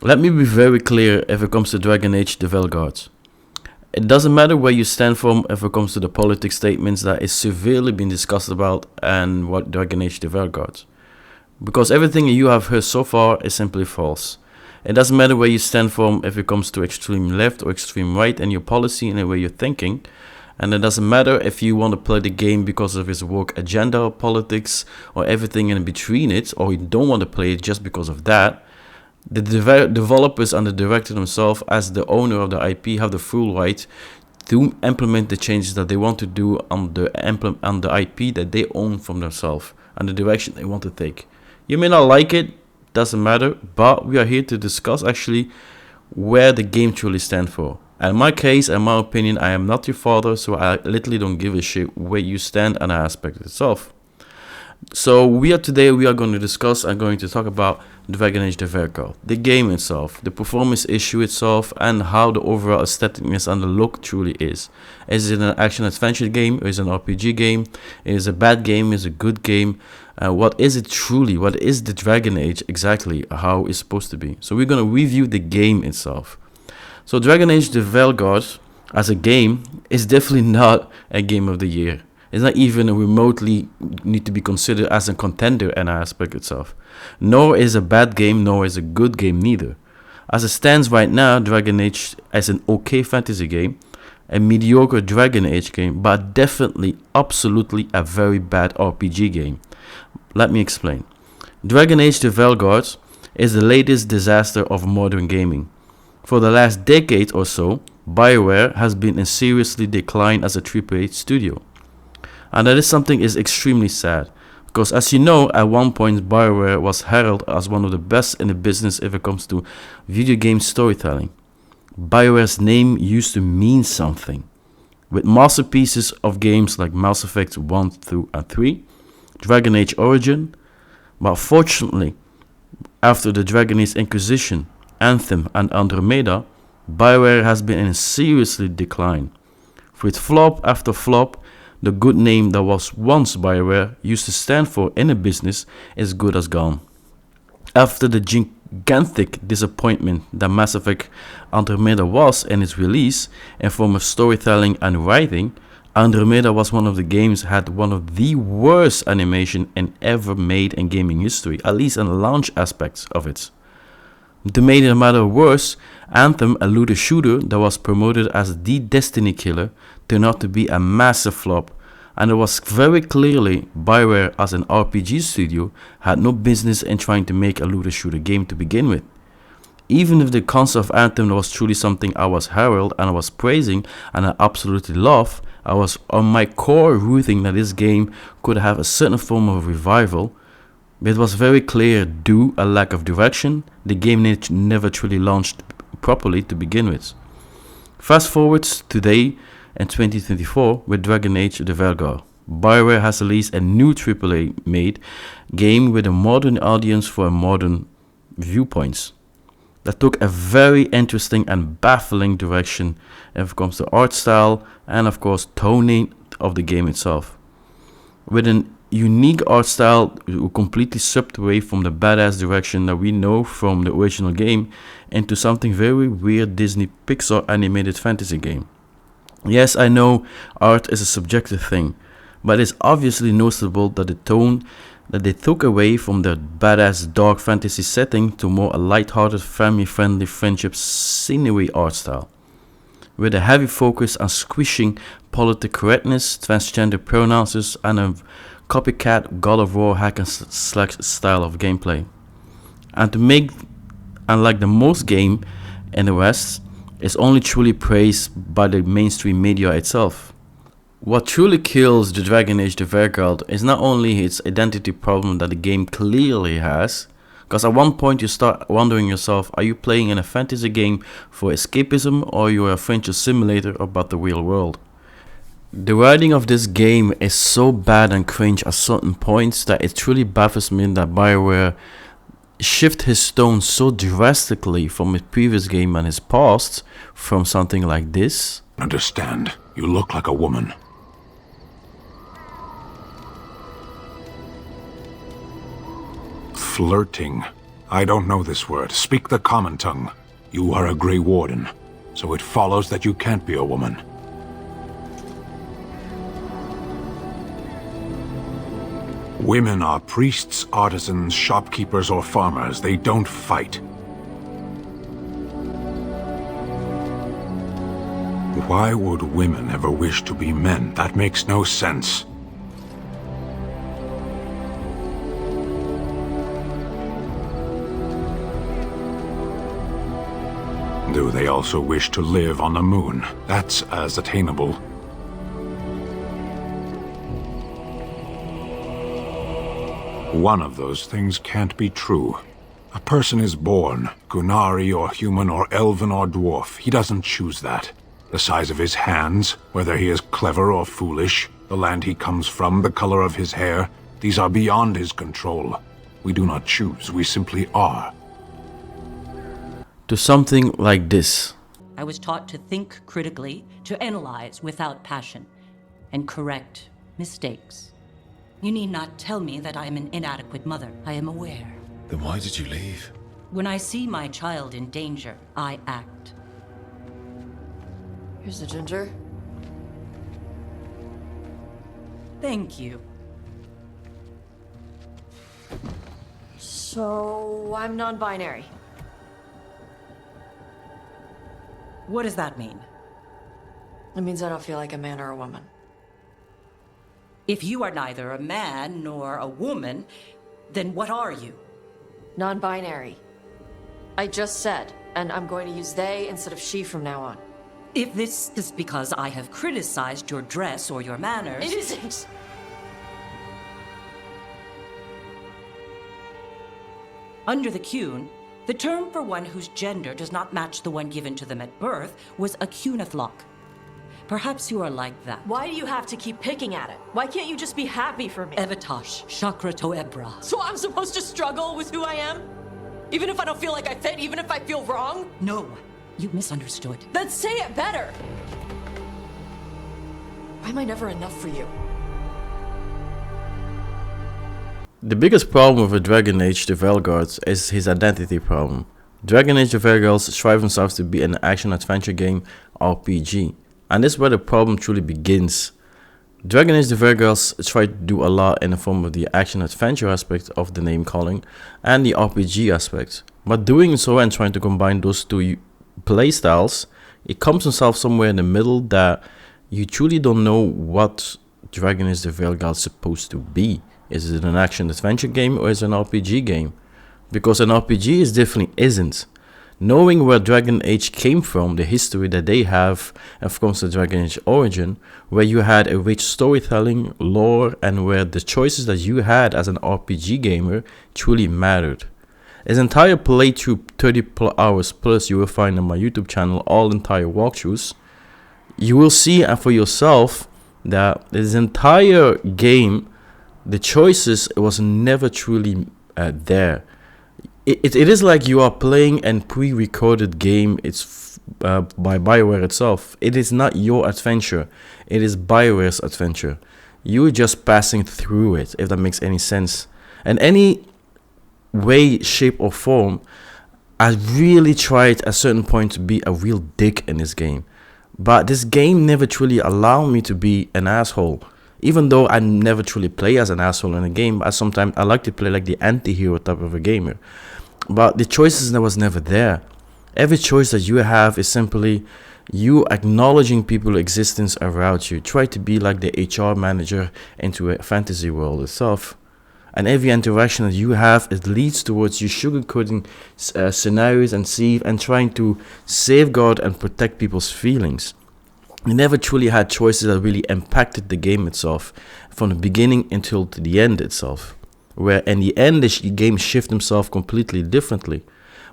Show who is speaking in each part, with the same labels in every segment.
Speaker 1: Let me be very clear if it comes to Dragon Age the Veilguard. It doesn't matter where you stand from if it comes to the politics statements that is severely being discussed about and what Dragon Age the Veilguard. Because everything you have heard so far is simply false. It doesn't matter where you stand from if it comes to extreme left or extreme right in your policy and the way you're thinking. And it doesn't matter if you want to play the game because of its woke agenda or politics or everything in between it, or you don't want to play it just because of that. The developers and the director themselves, as the owner of the IP, have the full right to implement the changes that they want to do on the IP that they own from themselves and the direction they want to take. You may not like it, doesn't matter, but we are here to discuss actually where the game truly stands for. And in my case, in my opinion, I am not your father, so I literally don't give a shit where you stand and the aspect itself. So we are going to discuss and going to talk about Dragon Age the Veilguard, the game itself, the performance issue itself, and how the overall aestheticness and the look truly is. Is it an action adventure game? Is it an RPG game? Is it a bad game? Is it a good game? What is it truly? What is the Dragon Age exactly? How it's supposed to be? So we're going to review the game itself. So Dragon Age the Veilguard as a game is definitely not a game of the year. It's not even remotely need to be considered as a contender in an aspect itself. Nor is a bad game, nor is a good game neither. As it stands right now, Dragon Age is an okay fantasy game, a mediocre Dragon Age game, but definitely, absolutely a very bad RPG game. Let me explain. Dragon Age the Veilguard is the latest disaster of modern gaming. For the last decade or so, BioWare has been in seriously decline as a AAA studio. And that is something is extremely sad, because as you know, at one point BioWare was heralded as one of the best in the business if it comes to video game storytelling. BioWare's name used to mean something, with masterpieces of games like Mass Effect 1 through 3, Dragon Age Origin, but fortunately, after the Dragon Age Inquisition, Anthem and Andromeda, BioWare has been in seriously decline. With flop after flop, the good name that was once BioWare used to stand for in a business is good as gone. After the gigantic disappointment that Mass Effect Andromeda was in its release in form of storytelling and writing, Andromeda was one of the games had one of the worst animation ever made in gaming history, at least in the launch aspects of it. To make it a matter worse, Anthem, a looter shooter that was promoted as the Destiny killer, turned out to be a massive flop, and it was very clearly BioWare as an RPG studio had no business in trying to make a looter shooter game to begin with. Even if the concept of Anthem was truly something I was heralded and I was praising and I absolutely love, I was on my core rooting that this game could have a certain form of revival. But it was very clear, due a lack of direction, the game never truly launched properly to begin with. Fast forward today in 2024 with Dragon Age the Veilguard. BioWare has released a new AAA made game with a modern audience for a modern viewpoints. That took a very interesting and baffling direction if it comes to art style and of course toning of the game itself. With an unique art style completely swept away from the badass direction that we know from the original game into something very weird Disney Pixar animated fantasy game. Yes, I know art is a subjective thing, but it's obviously noticeable that the tone that they took away from the badass dark fantasy setting to more a light-hearted, family-friendly friendship scenery art style, with a heavy focus on squishing political correctness, transgender pronouns, and a copycat God of War hack and slash style of gameplay. And to make, unlike the most game in the West, is only truly praised by the mainstream media itself. What truly kills the Dragon Age the Veilguard is not only its identity problem that the game clearly has, because at one point you start wondering yourself, are you playing in a fantasy game for escapism or you are a friendship simulator about the real world? The writing of this game is so bad and cringe at certain points that it truly baffles me that BioWare shift his tone so drastically from his previous game and his past from something like this.
Speaker 2: Understand, you look like a woman. Flirting I don't know this word. Speak the common tongue. You are a Grey Warden, so it follows that you can't be a woman. Women are priests, artisans, shopkeepers, or farmers. They don't fight. Why would women ever wish to be men? That makes no sense. Do they also wish to live on the moon? That's as attainable. One of those things can't be true. A person is born, Gunari or human or elven or dwarf. He doesn't choose that. The size of his hands, whether he is clever or foolish, the land he comes from, the color of his hair, these are beyond his control. We do not choose, we simply are.
Speaker 1: To something like this.
Speaker 3: I was taught to think critically, to analyze without passion, and correct mistakes. You need not tell me that I am an inadequate mother. I am aware.
Speaker 4: Then why did you leave?
Speaker 3: When I see my child in danger, I act.
Speaker 5: Here's the ginger.
Speaker 3: Thank you.
Speaker 5: So, I'm non-binary.
Speaker 3: What does that mean?
Speaker 5: It means I don't feel like a man or a woman.
Speaker 3: If you are neither a man nor a woman, then what are you?
Speaker 5: Non-binary. I just said, and I'm going to use they instead of she from now on.
Speaker 3: If this is because I have criticized your dress or your manners...
Speaker 5: It isn't!
Speaker 3: Under the Cune, the term for one whose gender does not match the one given to them at birth was a Cunithlock. Perhaps you are like that.
Speaker 5: Why do you have to keep picking at it? Why can't you just be happy for me?
Speaker 3: Evatosh, Chakra Toebra.
Speaker 5: So I'm supposed to struggle with who I am? Even if I don't feel like I fit, even if I feel wrong?
Speaker 3: No, you misunderstood.
Speaker 5: Then say it better! Why am I never enough for you?
Speaker 1: The biggest problem with Dragon Age the Veilguard is his identity problem. Dragon Age the Veilguard strives himself to be an action-adventure game RPG, and this is where the problem truly begins. Dragon Age the Veilguard tried to do a lot in the form of the action-adventure aspect of the name calling and the RPG aspect, but doing so and trying to combine those two playstyles, it comes himself somewhere in the middle that you truly don't know what Dragon Age the Veilguard is supposed to be. Is it an action-adventure game or is it an RPG game? Because an RPG is definitely isn't. Knowing where Dragon Age came from, the history that they have, and of course the Dragon Age origin, where you had a rich storytelling, lore, and where the choices that you had as an RPG gamer truly mattered. His entire playthrough, 30 hours plus, you will find on my YouTube channel, all entire walkthroughs. You will see for yourself that this entire game, the choices was never truly there. It is like you are playing a pre-recorded game. It's by BioWare itself. It is not your adventure. It is BioWare's adventure. You're just passing through it, if that makes any sense. And any way, shape, or form, I really tried at a certain point to be a real dick in this game. But this game never truly allowed me to be an asshole. Even though I never truly play as an asshole in a game, sometimes I like to play like the anti-hero type of a gamer. But the choices that was never there. Every choice that you have is simply you acknowledging people's existence around you. Try to be like the HR manager into a fantasy world itself. And every interaction that you have, it leads towards you sugarcoating scenarios and trying to safeguard and protect people's feelings. You never truly had choices that really impacted the game itself from the beginning until to the end itself. Where in the end the game shifts himself completely differently.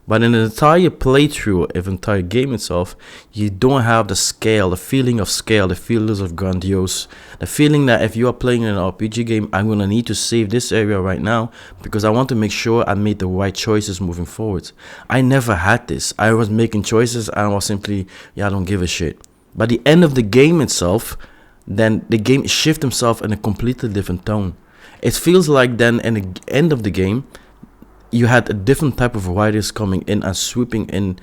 Speaker 1: But in the entire playthrough of the entire game itself, you don't have the scale, the feeling of scale, the feelings of grandiose, the feeling that if you are playing an RPG game, I'm going to need to save this area right now because I want to make sure I made the right choices moving forward. I never had this. I was making choices and I was simply, I don't give a shit. By the end of the game itself, then the game shifts himself in a completely different tone. It feels like then in the end of the game, you had a different type of writers coming in and swooping in,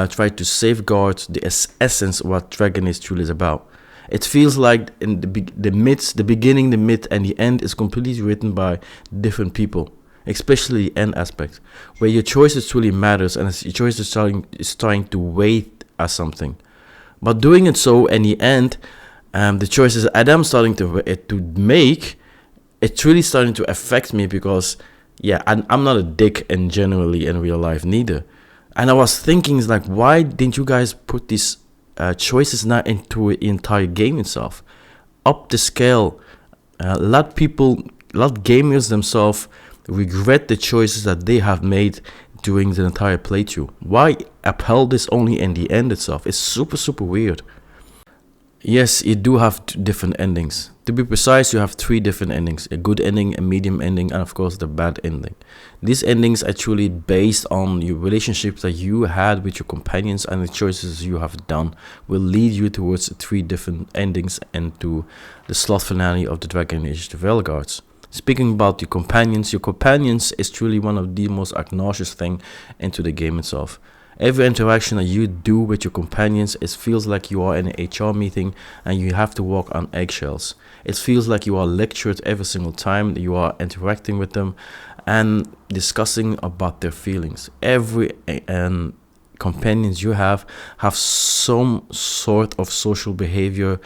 Speaker 1: try to safeguard the essence of what Dragon Age truly is about. It feels like in the beginning, the mid, and the end is completely written by different people, especially the end aspect, where your choices truly matters and your choices starting to weigh as something. But doing it so in the end, the choices that I'm starting to make, it's really starting to affect me because, yeah, I'm not a dick in generally in real life neither. And I was thinking, it's like, why didn't you guys put these choices now into the entire game itself? Up the scale, let gamers themselves regret the choices that they have made during the entire playthrough. Why upheld this only in the end itself? It's super, super weird. Yes, you do have different endings. To be precise, you have 3 different endings: a good ending, a medium ending, and of course the bad ending. These endings are truly based on your relationships that you had with your companions, and the choices you have done will lead you towards 3 different endings and to the slot finale of the Dragon Age: The Veilguards. Speaking about your companions is truly one of the most obnoxious thing into the game itself. Every interaction that you do with your companions, it feels like you are in an HR meeting and you have to walk on eggshells. It feels like you are lectured every single time that you are interacting with them and discussing about their feelings. Every companions you have some sort of social behavior,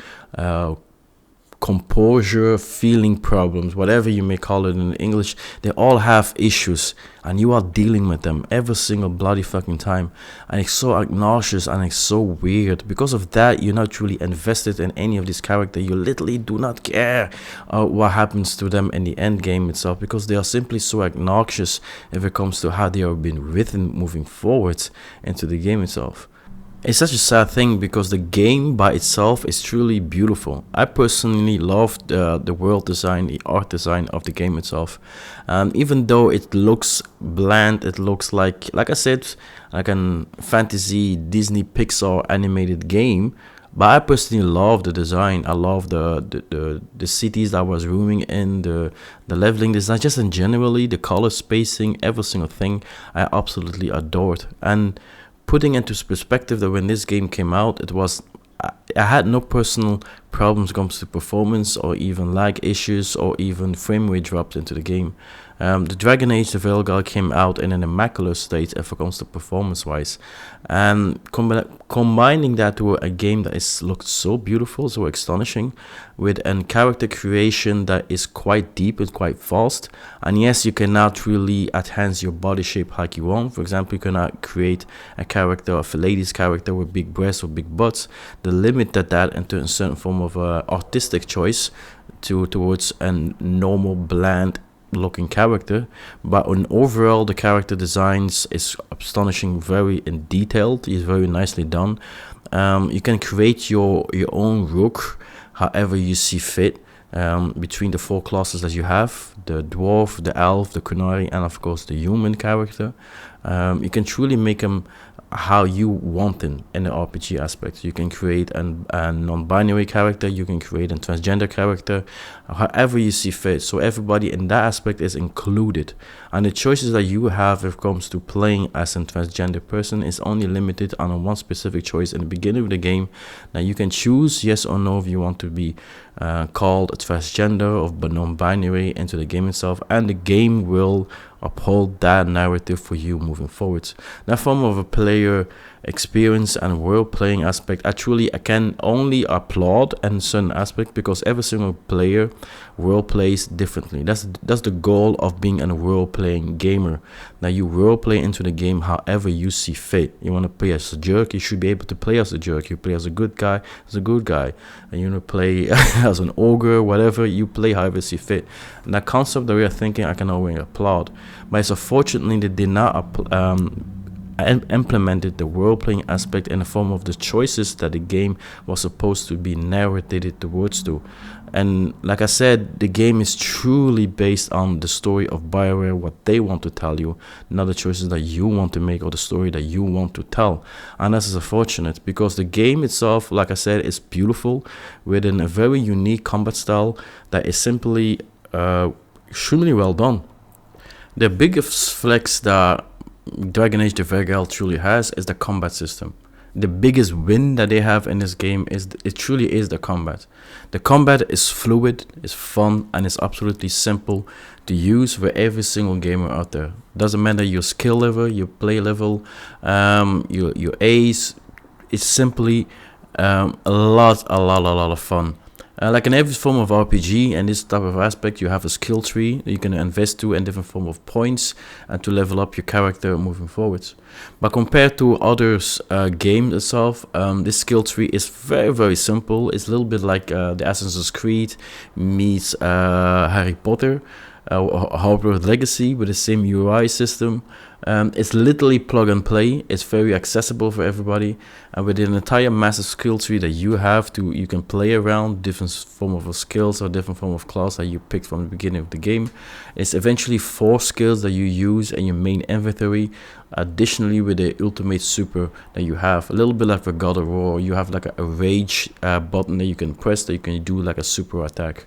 Speaker 1: composure, feeling problems, whatever you may call it in English. They all have issues and you are dealing with them every single bloody fucking time, and it's so obnoxious and it's so weird. Because of that, you're not really invested in any of these characters. You literally do not care what happens to them in the end game itself, because they are simply so obnoxious if it comes to how they are being written moving forward into the game itself. It's such a sad thing because the game by itself is truly beautiful. I personally love the world design, the art design of the game itself. Even though it looks bland, it looks like I said, like a fantasy Disney Pixar animated game. But I personally love the design. I love the cities that I was roaming in, the leveling design, just in generally the color spacing, every single thing I absolutely adored. And putting into perspective that when this game came out, I had no personal problems when it comes to performance or even lag issues or even frame rate drops into the game. The Dragon Age: The Veilguard came out in an immaculate state if it comes to performance wise, and combining that to a game that looked so beautiful, so astonishing, with a character creation that is quite deep and quite fast. And yes, you cannot really enhance your body shape like you want. For example, you cannot create a character of a lady's character with big breasts or big butts. The limit that into a certain form of artistic choice towards a normal bland looking character. But on overall, the character designs is astonishing, very in detailed, is very nicely done. You can create your own rook however you see fit, between the 4 classes that you have: the dwarf, the elf, the Qunari, and of course the human character. You can truly make them how you want them in the RPG aspect. You can create a non-binary character, you can create a transgender character, however you see fit. So everybody in that aspect is included, and the choices that you have if it comes to playing as a transgender person is only limited on one specific choice in the beginning of the game. Now you can choose yes or no if you want to be called a transgender or non-binary into the game itself, and the game will uphold that narrative for you moving forward. That form of a player experience and world playing aspect, I can only applaud in certain aspect, because every single player world plays differently. That's the goal of being a world playing gamer. Now you world play into the game however you see fit. You want to play as a jerk, you should be able to play as a jerk. You play as a good guy, and you want to play as an ogre, whatever, you play however you see fit. And that concept that we are thinking, I can only applaud. But it's unfortunately they did not implemented the world playing aspect in the form of the choices that the game was supposed to be narrated towards to. And like I said, the game is truly based on the story of BioWare, what they want to tell you, not the choices that you want to make or the story that you want to tell. And this is unfortunate, because the game itself, like I said, is beautiful within a very unique combat style that is simply extremely well done. The biggest flex that Dragon Age the Veilguard truly has is the combat system. The biggest win that they have in this game is it truly is the combat. The combat is fluid, is fun, and is absolutely simple to use for every single gamer out there. Doesn't matter your skill level, your play level, your ace. It's simply a lot of fun. Like in every form of RPG and this type of aspect, you have a skill tree that you can invest to and different form of points and to level up your character moving forwards. But compared to others games itself, this skill tree is very simple. It's a little bit like the Assassin's Creed meets Harry Potter. Hogwarts Legacy with the same UI system. It's literally plug and play. It's very accessible for everybody, and with an entire massive skill tree that you can play around different form of skills or different form of class that you picked from the beginning of the game. It's eventually 4 skills that you use in your main inventory, additionally with the ultimate super that you have, a little bit like a God of War. You have like a rage button that you can press that you can do like a super attack.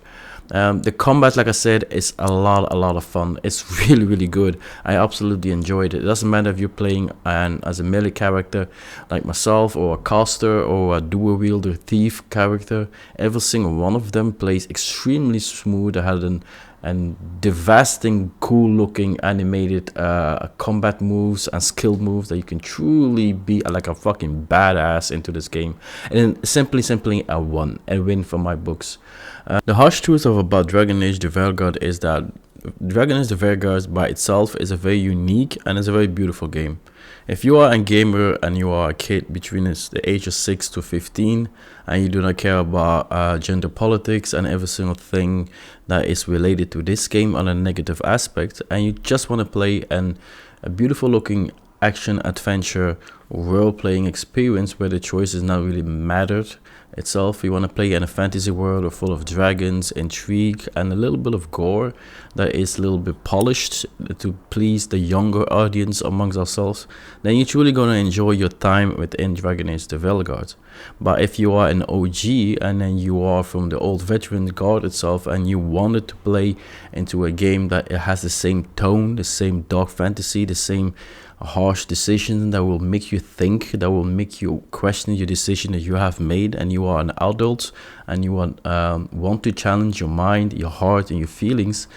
Speaker 1: The combat, like I said, is a lot of fun. It's really good. I absolutely enjoyed it. It doesn't matter if you're playing as a melee character like myself, or a caster, or a dual wielder thief character. Every single one of them plays extremely smooth. I had and devastating, cool looking animated combat moves and skill moves that you can truly be like a fucking badass into this game. And then simply a win for my books. The harsh truth about Dragon Age the Veilguard is that Dragon Age the Veilguard by itself is a very unique and is a very beautiful game. If you are a gamer and you are a kid between the age of 6 to 15 and you do not care about gender politics and every single thing that is related to this game on a negative aspect, and you just want to play a beautiful looking action adventure role-playing experience where the choices not really mattered itself, you want to play in a fantasy world full of dragons, intrigue, and a little bit of gore that is a little bit polished to please the younger audience amongst ourselves, then you're truly going to enjoy your time within Dragon Age the Veilguard. But if you are an OG and then you are from the old veteran guard itself and you wanted to play into a game that it has the same tone, the same dark fantasy, the same harsh decision that will make you think, that will make you question your decision that you have made, and you are an adult and you want to challenge your mind, your heart, and your feelings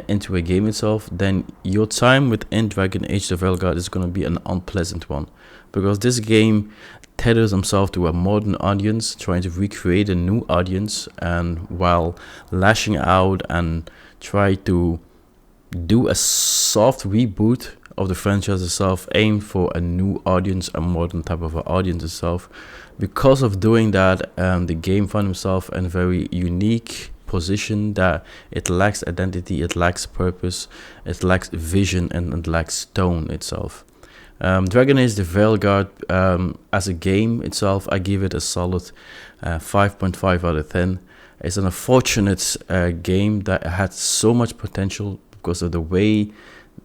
Speaker 1: into a game itself, then your time within Dragon Age the Veilguard is going to be an unpleasant one, because this game tethers himself to a modern audience, trying to recreate a new audience, and while lashing out and try to do a soft reboot of the franchise itself, aimed for a new audience, a modern type of audience itself. Because of doing that, the game found itself in a very unique position that it lacks identity, it lacks purpose, it lacks vision, and it lacks tone itself. Dragon Age the Veilguard, as a game itself, I give it a solid 5.5 out of 10. It's an unfortunate game that had so much potential because of the way,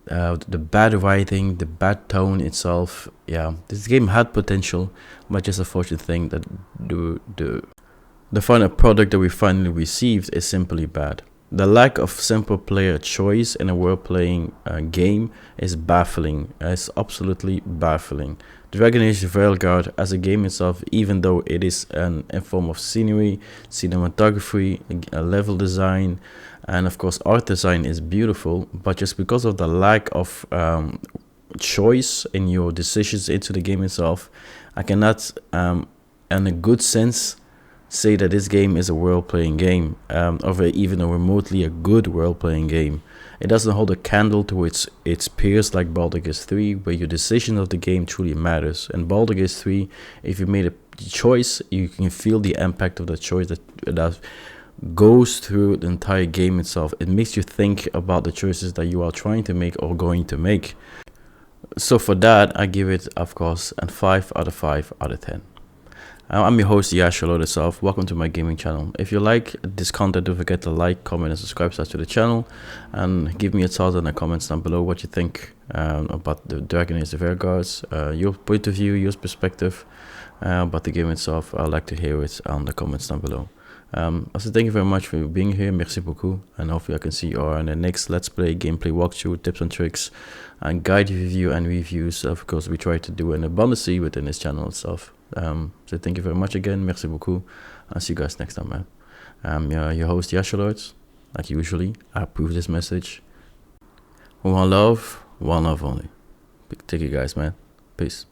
Speaker 1: the bad writing, the bad tone itself. Yeah, this game had potential, but just a fortunate thing that the final product that we finally received is simply bad. The lack of simple player choice in a role-playing game is baffling. It's absolutely baffling. Dragon Age Veilguard as a game itself, even though it is in form of scenery, cinematography, level design, and of course art design is beautiful, but just because of the lack of choice in your decisions into the game itself, I cannot in a good sense say that this game is a role-playing game, or even a remotely a good role-playing game. It doesn't hold a candle to its peers like Baldur's Gate 3, where your decision of the game truly matters. In Baldur's Gate 3, if you made a choice, you can feel the impact of that choice that goes through the entire game itself. It makes you think about the choices that you are trying to make or going to make. So for that, I give it, of course, a 5 out of 5 out of 10. I'm your host, Yashalo itself. Welcome to my gaming channel. If you like this content, don't forget to like, comment, and subscribe to the channel, and give me a thought in the comments down below what you think about the Dragon Age the Veilguard, your point of view, your perspective about the game itself. I'd like to hear it on the comments down below. Also, thank you very much for being here. Merci beaucoup. And hopefully I can see you all in the next Let's Play gameplay walkthrough, tips and tricks, and guide review and reviews. Of course, we try to do an abundance within this channel itself. So thank you very much again. Merci beaucoup. I'll see you guys next time, man. Your host, Yashalords. Like usually, I approve this message. One love only. Take it, guys, man. Peace.